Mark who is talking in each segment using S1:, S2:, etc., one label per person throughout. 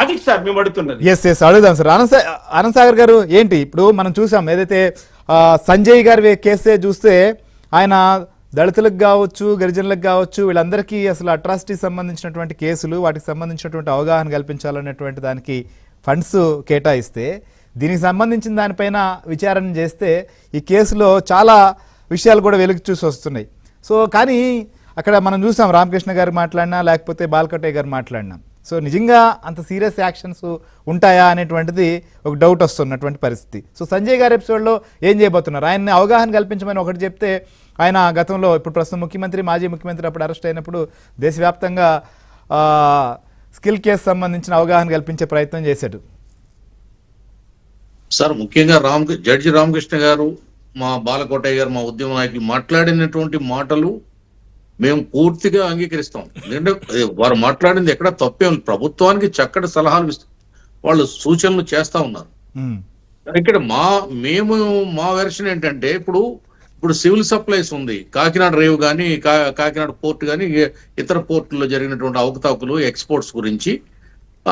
S1: అది సార్ మేము అడుగుతున్నది.
S2: ఎస్ అడుగుదాం సార్. ఆనంద్ సాగర్ గారు, ఏంటి ఇప్పుడు మనం చూసాం ఏదైతే సంజయ్ గారి కేసే చూస్తే ఆయన దళితులకు కావచ్చు, గిరిజనులకు కావచ్చు, వీళ్ళందరికీ అసలు అట్రాసిటీ సంబంధించినటువంటి కేసులు, వాటికి సంబంధించినటువంటి అవగాహన కల్పించాలనేటువంటి దానికి ఫండ్స్ కేటాయిస్తే, దీనికి సంబంధించిన దానిపైన విచారణ చేస్తే ఈ కేసులో చాలా విషయాలు కూడా వెలుగు చూసి వస్తున్నాయి. సో కానీ అక్కడ మనం చూసాం రామకృష్ణ గారు మాట్లాడినా, లేకపోతే బాల్కటే గారు మాట్లాడినా, సో నిజంగా అంత సీరియస్ యాక్షన్స్ ఉంటాయా అనేటువంటిది ఒక డౌట్ వస్తున్నటువంటి పరిస్థితి. సో సంజయ్ గారి ఎపిసోడ్లో ఏం చేయబోతున్నారు? ఆయన్ని అవగాహన కల్పించమని ఒకటి చెప్తే, ఆయన గతంలో ఇప్పుడు ప్రస్తుతం ముఖ్యమంత్రి, మాజీ ముఖ్యమంత్రి అప్పుడు అరెస్ట్ అయినప్పుడు దేశవ్యాప్తంగా స్కిల్ కేసు సంబంధించిన అవగాహన కల్పించే ప్రయత్నం చేశాడు.
S3: సార్ ముఖ్యంగా జడ్జి రామకృష్ణ గారు, మా బాలకోటయ్య గారు, మా ఉద్యమ నాయకులు మాట్లాడినటువంటి మాటలు మేము పూర్తిగా అంగీకరిస్తాం. ఎందుకంటే వారు మాట్లాడింది ఎక్కడ తప్పేం, ప్రభుత్వానికి చక్కటి సలహాలు వాళ్ళు సూచనలు చేస్తా ఉన్నారు. ఇక్కడ మా వెర్షన్ ఏంటంటే, ఇప్పుడు సివిల్ సప్లైస్ ఉంది, కాకినాడ రేవు కానీ, కాకినాడ పోర్ట్ కానీ, ఇతర పోర్టుల్లో జరిగినటువంటి అవకతవకలు, ఎక్స్పోర్ట్స్ గురించి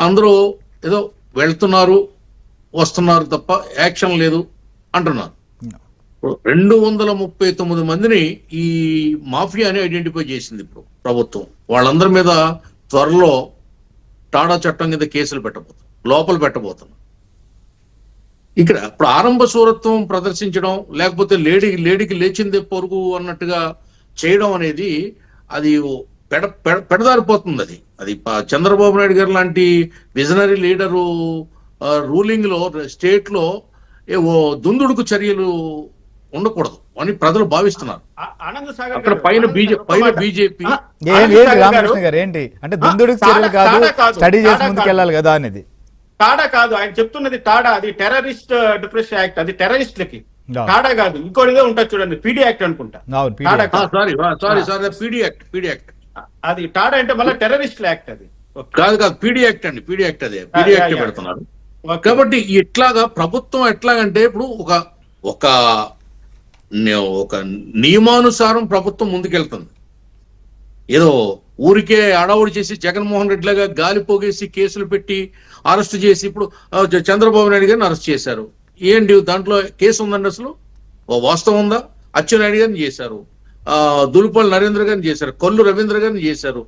S3: అందరూ ఏదో వెళ్తున్నారు వస్తున్నారు తప్ప యాక్షన్ లేదు అంటున్నారు. 239 మందిని ఈ మాఫియాని ఐడెంటిఫై చేసింది ఇప్పుడు ప్రభుత్వం. వాళ్ళందరి మీద త్వరలో టాడా చట్టం కింద కేసులు లోపల పెట్టబోతున్నారు. ఇక్కడ ఇప్పుడు ఆరంభ సూరత్వం ప్రదర్శించడం, లేకపోతే లేడీకి లేచిందే పొరుగు అన్నట్టుగా చేయడం అనేది అది పెడదారిపోతుంది. అది చంద్రబాబు నాయుడు గారు లాంటి విజనరీ లీడరు రూలింగ్ లో స్టేట్ లో దుందుడుకు చర్యలు ఉండకూడదు అని ప్రజలు భావిస్తున్నారు. అక్కడ పైన బీజేపీ
S2: ఏంటి అంటే దుందుడుకు చర్యలు కాదు, స్టడీ చేసి ముందుకు వెళ్ళాలి కదా అనేది.
S1: టాడా కాదు ఆయన చెప్తున్నది, టాడా అది టెర్రరిస్ట్ డిప్రెషన్ యాక్ట్, అది టెర్రరిస్ట్లకి. టాడా కాదు, ఇంకోటిదే ఉంటుంది చూడండి, పీడీ యాక్ట్ అనుకుంటా.
S3: పీడీ యాక్ట్
S1: అది టాడా అంటే మళ్ళీ టెర్రరిస్ట్ యాక్ట్. అది
S3: కాదు, పీడీ యాక్ట్ అండి, పీడీ యాక్ట్ అదే పీడీ యాక్ట్ పెడుతున్నారు. కాబట్టి ఇట్లాగా ప్రభుత్వం ఎట్లాగంటే ఇప్పుడు ఒక నియమానుసారం ప్రభుత్వం ముందుకెళ్తుంది. ఏదో ఊరికే అడావుడి చేసి జగన్మోహన్ రెడ్డి లాగా గాలి పోగేసి కేసులు పెట్టి అరెస్ట్ చేసి, ఇప్పుడు చంద్రబాబు నాయుడు గారిని అరెస్ట్ చేశారు. ఏంటి దాంట్లో కేసు ఉందండి? అసలు వాస్తవం ఉందా? అచ్చెన్నాయుడు గారిని చేశారు, దులుపల్లి నరేంద్ర గారిని చేశారు, కొల్లు రవీంద్ర గారిని చేశారు,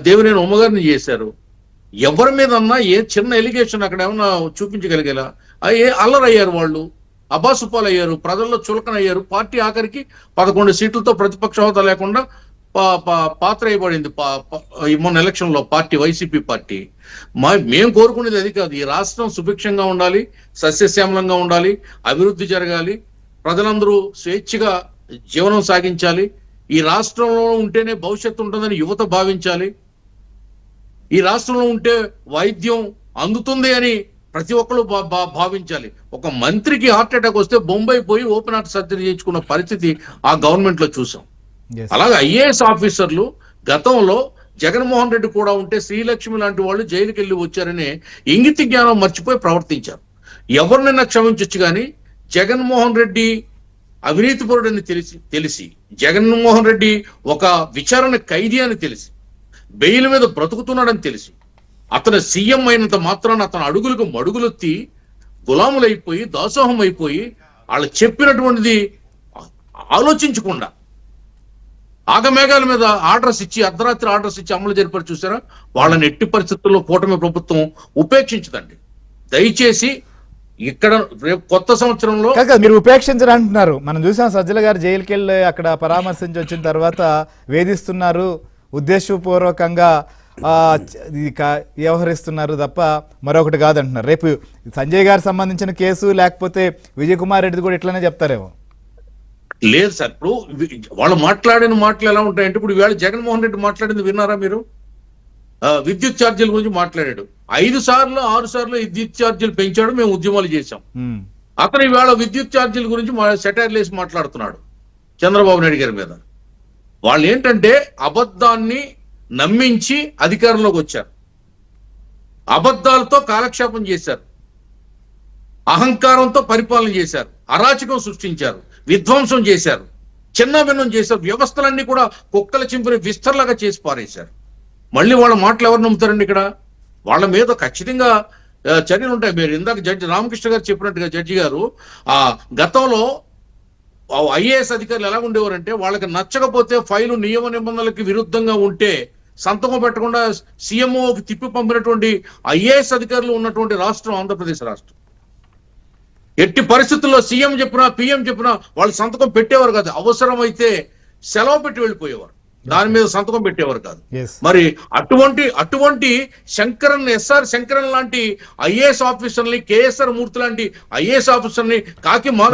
S3: దేవినేని ఉమ్మ గారిని చేశారు. ఎవరి మీద అన్నా ఏ చిన్న ఎలిగేషన్ అక్కడ ఏమన్నా చూపించగలిగేలా అల్లరయ్యారు వాళ్ళు, అబాసుపాలు అయ్యారు, ప్రజల్లో చులకన అయ్యారు. పార్టీ ఆఖరికి 11 సీట్లతో ప్రతిపక్ష హోదా లేకుండా పాత్ర అయిపడింది మొన్న ఎలక్షన్ లో పార్టీ, వైసీపీ పార్టీ. మేము కోరుకునేది అది కాదు. ఈ రాష్ట్రం సుభిక్షంగా ఉండాలి, సస్యశ్యామలంగా ఉండాలి, అభివృద్ధి జరగాలి, ప్రజలందరూ స్వేచ్ఛగా జీవనం సాగించాలి. ఈ రాష్ట్రంలో ఉంటేనే భవిష్యత్తు ఉంటుందని యువత భావించాలి. ఈ రాష్ట్రంలో ఉంటే వైద్యం అందుతుంది అని ప్రతి ఒక్కరు భావించాలి. ఒక మంత్రికి హార్ట్ అటాక్ వస్తే బొంబాయి పోయి ఓపెన్ హార్ట్ సర్జరీ చేయించుకున్న పరిస్థితి ఆ గవర్నమెంట్ లో చూసాం. అలాగే ఐఏఎస్ ఆఫీసర్లు గతంలో జగన్మోహన్ రెడ్డి కూడా ఉంటే శ్రీలక్ష్మి లాంటి వాళ్ళు జైలుకి వెళ్ళి వచ్చారనే ఇంగిత జ్ఞానం మర్చిపోయి ప్రవర్తించారు. ఎవరినైనా క్షమించొచ్చు కానీ జగన్మోహన్ రెడ్డి అవినీతిపరుడని తెలిసి జగన్మోహన్ రెడ్డి ఒక విచారణ ఖైదీ అని తెలిసి, బెయిల్ మీద బ్రతుకుతున్నాడని తెలిసి, అతను సీఎం అయినంత మాత్రాన అతను అడుగులకు మడుగులెత్తి గులాములైపోయి దాసోహం అయిపోయి వాళ్ళు చెప్పినటువంటిది ఆలోచించకుండా ఆగమేఘాల మీద ఆర్డర్స్ ఇచ్చి, అర్ధరాత్రి ఆర్డర్స్ ఇచ్చి అమలు జరిపారు చూసారా? వాళ్ళని ఎట్టి పరిస్థితుల్లో కూటమి ప్రభుత్వం ఉపేక్షించదండి. దయచేసి ఇక్కడ రేపు కొత్త సంవత్సరంలో
S2: మీరు ఉపేక్షించరు అంటున్నారు. మనం చూసాం సజ్జల గారు జైలుకి వెళ్ళి అక్కడ పరామర్శించి వచ్చిన తర్వాత వేధిస్తున్నారు, ఉద్దేశపూర్వకంగా వ్యవహరిస్తున్నారు తప్ప మరొకటి కాదంటున్నారు. రేపు సంజయ్ గారికి సంబంధించిన కేసు లేకపోతే విజయ్ కుమార్ రెడ్డి కూడా ఇట్లానే చెప్తారేమో.
S3: లేదు సార్, ఇప్పుడు వాళ్ళు మాట్లాడిన మాటలు ఎలా ఉంటాయంటే, ఇప్పుడు ఈవేళ జగన్మోహన్ రెడ్డి మాట్లాడింది విన్నారా మీరు? విద్యుత్ ఛార్జీల గురించి మాట్లాడాడు. 5 సార్లు 6 సార్లు విద్యుత్ ఛార్జీలు పెంచాడు, మేము ఉద్యమాలు చేశాం. అతను ఈవేళ విద్యుత్ ఛార్జీల గురించి సెటైర్లు వేసి మాట్లాడుతున్నాడు చంద్రబాబు నాయుడు గారి మీద. వాళ్ళు ఏంటంటే అబద్ధాన్ని నమ్మించి అధికారంలోకి వచ్చారు, అబద్ధాలతో కాలక్షేపం చేశారు, అహంకారంతో పరిపాలన చేశారు, అరాచకం సృష్టించారు, విధ్వంసం చేశారు, చిన్నభిన్నం చేశారు, వ్యవస్థలన్నీ కూడా కుక్కల చింపిన విస్తరలాగా చేసి పారేశారు. మళ్ళీ వాళ్ళ మాటలు ఎవరు నమ్ముతారండి? ఇక్కడ వాళ్ళ మీద ఖచ్చితంగా చర్యలు ఉంటాయి. మీరు ఇందాక జడ్జి రామకృష్ణ గారు చెప్పినట్టుగా జడ్జి గారు గతంలో ఐఏఎస్ అధికారులు ఎలా ఉండేవారంటే వాళ్ళకి నచ్చకపోతే ఫైలు నియమ నిబంధనలకి విరుద్ధంగా ఉంటే సంతకం పెట్టకుండా సీఎంఓకి తిప్పి పంపినటువంటి ఐఏఎస్ అధికారులు ఉన్నటువంటి రాష్ట్రం ఆంధ్రప్రదేశ్ రాష్ట్రం. ఎట్టి పరిస్థితుల్లో సీఎం చెప్పినా పిఎం చెప్పినా వాళ్ళు సంతకం పెట్టేవారు కాదు. అవసరమైతే సెలవు పెట్టి వెళ్ళిపోయేవారు, దాని మీద సంతకం పెట్టేవారు కాదు. మరి అటువంటి ఎస్ఆర్ శంకరన్ లాంటి ఐఏఎస్ ఆఫీసర్ని, కేఎస్ఆర్ మూర్తి లాంటి ఐఏఎస్ ఆఫీసర్ని కాకి మాధవ